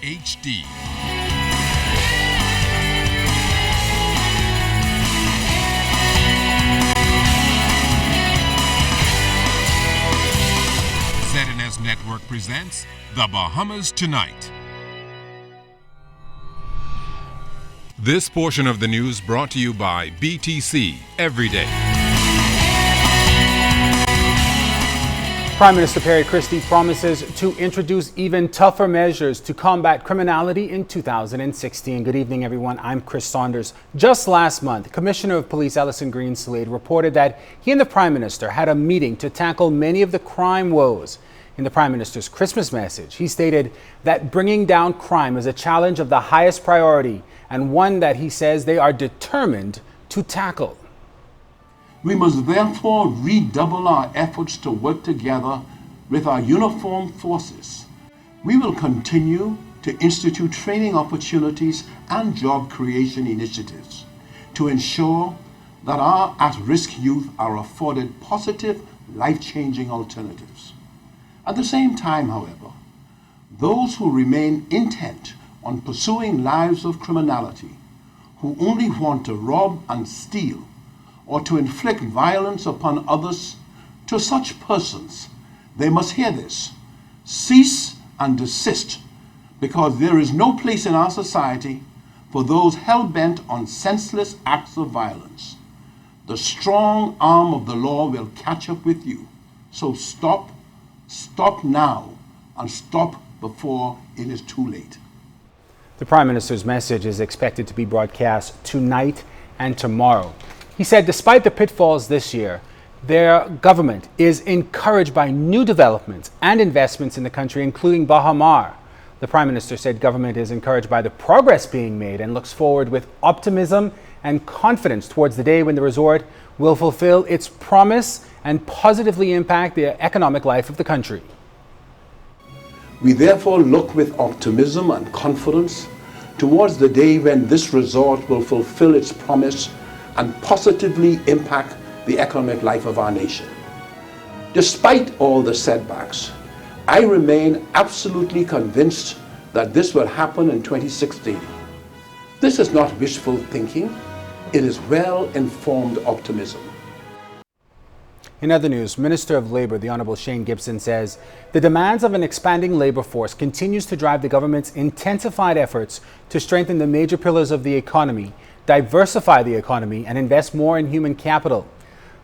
HD. ZNS Network presents The Bahamas Tonight. This portion of the news brought to you by BTC Everyday. Prime Minister Perry Christie promises to introduce even tougher measures to combat criminality in 2016. Good evening, everyone. I'm Chris Saunders. Just last month, Commissioner of Police Ellison Greenslade reported that he and the Prime Minister had a meeting to tackle many of the crime woes. In the Prime Minister's Christmas message, he stated that bringing down crime is a challenge of the highest priority and one that he says they are determined to tackle. We must therefore redouble our efforts to work together with our uniformed forces. We will continue to institute training opportunities and job creation initiatives to ensure that our at-risk youth are afforded positive, life-changing alternatives. At the same time, however, those who remain intent on pursuing lives of criminality, who only want to rob and steal, or to inflict violence upon others, to such persons, they must hear this: cease and desist, because there is no place in our society for those hell-bent on senseless acts of violence. The strong arm of the law will catch up with you. So stop now, and stop before it is too late. The Prime Minister's message is expected to be broadcast tonight and tomorrow. He said despite the pitfalls this year, their government is encouraged by new developments and investments in the country, including Bahamas. The Prime Minister said government is encouraged by the progress being made and looks forward with optimism and confidence towards the day when the resort will fulfill its promise and positively impact the economic life of the country. We therefore look with optimism and confidence towards the day when this resort will fulfill its promise and positively impact the economic life of our nation. Despite all the setbacks, I remain absolutely convinced that this will happen in 2016. This is not wishful thinking, it is well-informed optimism. In other news, Minister of Labour, the Honourable Shane Gibson, says the demands of an expanding labour force continues to drive the government's intensified efforts to strengthen the major pillars of the economy, diversify the economy, and invest more in human capital.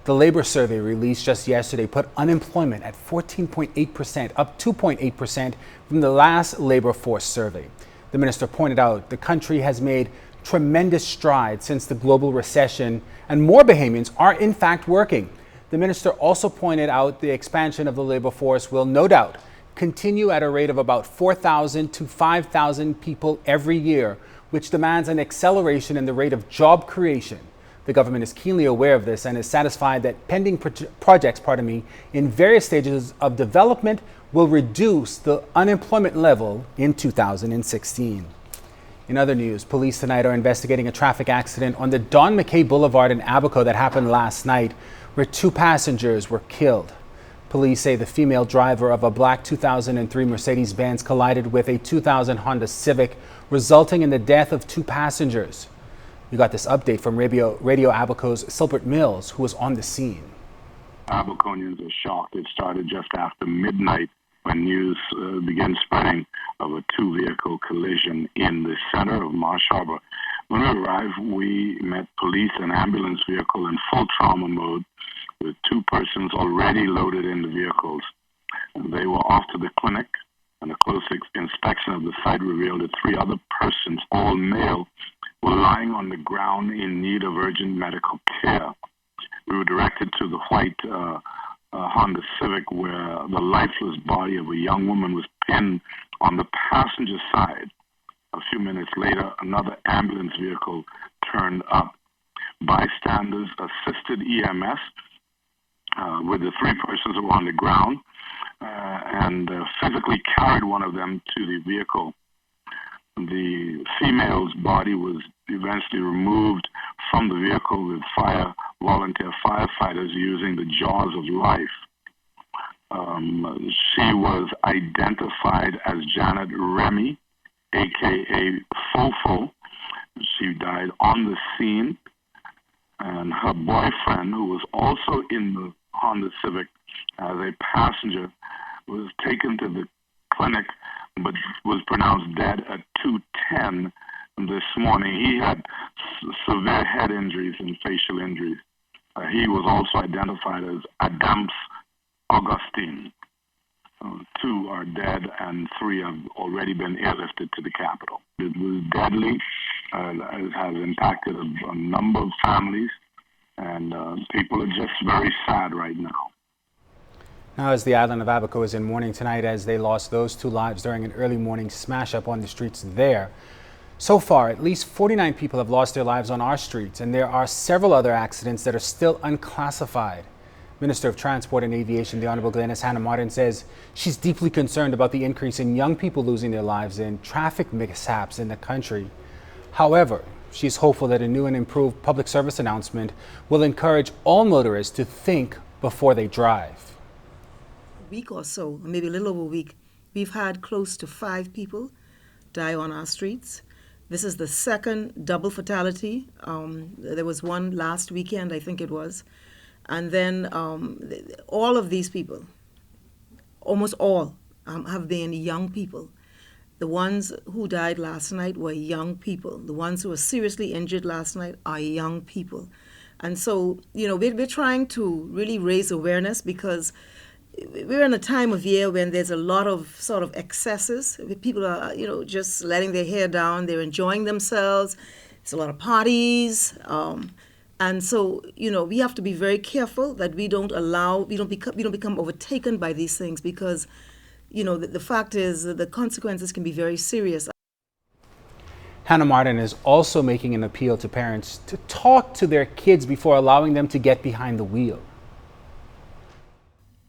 The labour survey released just yesterday put unemployment at 14.8%, up 2.8% from the last labour force survey. The minister pointed out the country has made tremendous strides since the global recession, and more Bahamians are in fact working. The minister also pointed out the expansion of the labour force will no doubt continue at a rate of about 4,000 to 5,000 people every year, which demands an acceleration in the rate of job creation. The government is keenly aware of this and is satisfied that pending projects in various stages of development will reduce the unemployment level in 2016. In other news, police tonight are investigating a traffic accident on the Don McKay Boulevard in Abaco that happened last night, where 2 passengers were killed. Police say the female driver of a black 2003 Mercedes-Benz collided with a 2000 Honda Civic, resulting in the death of 2 passengers. We got this update from Radio Abaco's Silbert Mills, who was on the scene. Abaconians are shocked. It started just after midnight when news began spreading of a 2-vehicle collision in the center of Marsh Harbor. When we arrived, we met police and ambulance vehicle in full trauma mode with 2 persons already loaded in the vehicles. And they were off to the clinic, and a close inspection of the site revealed that 3 other persons, all male, were lying on the ground in need of urgent medical care. We were directed to the white Honda Civic, where the lifeless body of a young woman was pinned on the passenger side. A few minutes later, another ambulance vehicle turned up. Bystanders assisted EMS with the 3 persons who were on the ground and physically carried one of them to the vehicle. The female's body was eventually removed from the vehicle with volunteer firefighters using the jaws of life. She was identified as Janet Remy, a.k.a. Fofo. She died on the scene, and her boyfriend, who was also in the Honda Civic as a passenger, was taken to the clinic but was pronounced dead at 2:10 this morning. He had severe head injuries and facial injuries. He was also identified as Adams Augustine. Two are dead and three have already been airlifted to the capital. It was deadly. It has impacted a number of families, and people are just very sad right now. Now, as the island of Abaco is in mourning tonight as they lost those 2 lives during an early morning smash-up on the streets there. So far, at least 49 people have lost their lives on our streets, and there are several other accidents that are still unclassified. Minister of Transport and Aviation, the Honorable Glenys Hannah Martin, says she's deeply concerned about the increase in young people losing their lives in traffic mishaps in the country. However, she's hopeful that a new and improved public service announcement will encourage all motorists to think before they drive. Week or so, maybe a little over a week, we've had close to 5 people die on our streets. This is the second double fatality. There was one last weekend, I think it was. And then all of these people, almost all, have been young people. The ones who died last night were young people. The ones who were seriously injured last night are young people. And so, we're trying to really raise awareness because we're in a time of year when there's a lot of sort of excesses. People are, just letting their hair down. They're enjoying themselves. There's a lot of parties. And so, we have to be very careful that we don't become overtaken by these things because, the fact is that the consequences can be very serious. Hannah Martin is also making an appeal to parents to talk to their kids before allowing them to get behind the wheel.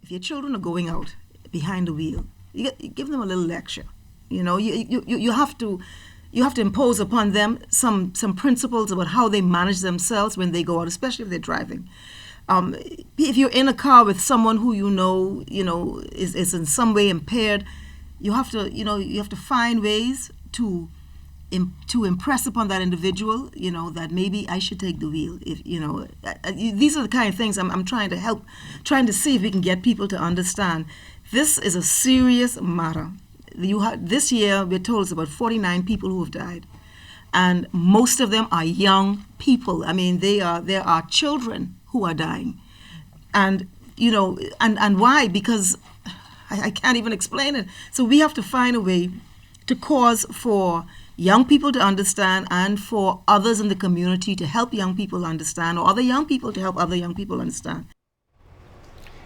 If your children are going out behind the wheel, you give them a little lecture. You have to impose upon them some principles about how they manage themselves when they go out, especially if they're driving. If you're in a car with someone who is in some way impaired, you have to find ways to impress upon that individual, that maybe I should take the wheel. These are the kind of things I'm trying to see if we can get people to understand. This is a serious matter. This year, we're told it's about 49 people who have died, and most of them are young people. I mean, there are children who are dying, and and why? Because I can't even explain it. So we have to find a way to cause for young people to understand and for others in the community to help young people understand, or other young people to help other young people understand.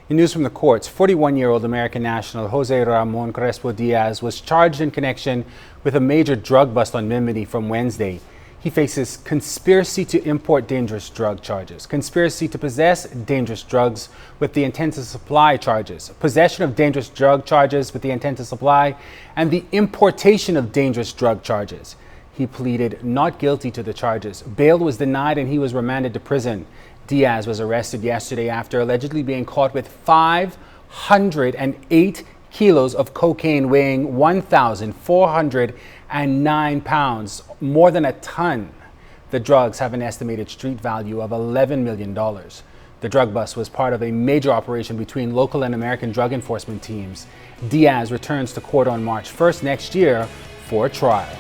In news from the courts, 41-year-old American national Jose Ramon Crespo Diaz was charged in connection with a major drug bust on Bimini from Wednesday. He faces conspiracy to import dangerous drug charges, conspiracy to possess dangerous drugs with the intent to supply charges, possession of dangerous drug charges with the intent to supply, and the importation of dangerous drug charges. He pleaded not guilty to the charges. Bail was denied and he was remanded to prison. Diaz was arrested yesterday after allegedly being caught with 508 kilos of cocaine weighing 1,409 pounds, more than a ton. The drugs have an estimated street value of $11 million. The drug bust was part of a major operation between local and American drug enforcement teams. Diaz returns to court on March 1st next year for trial.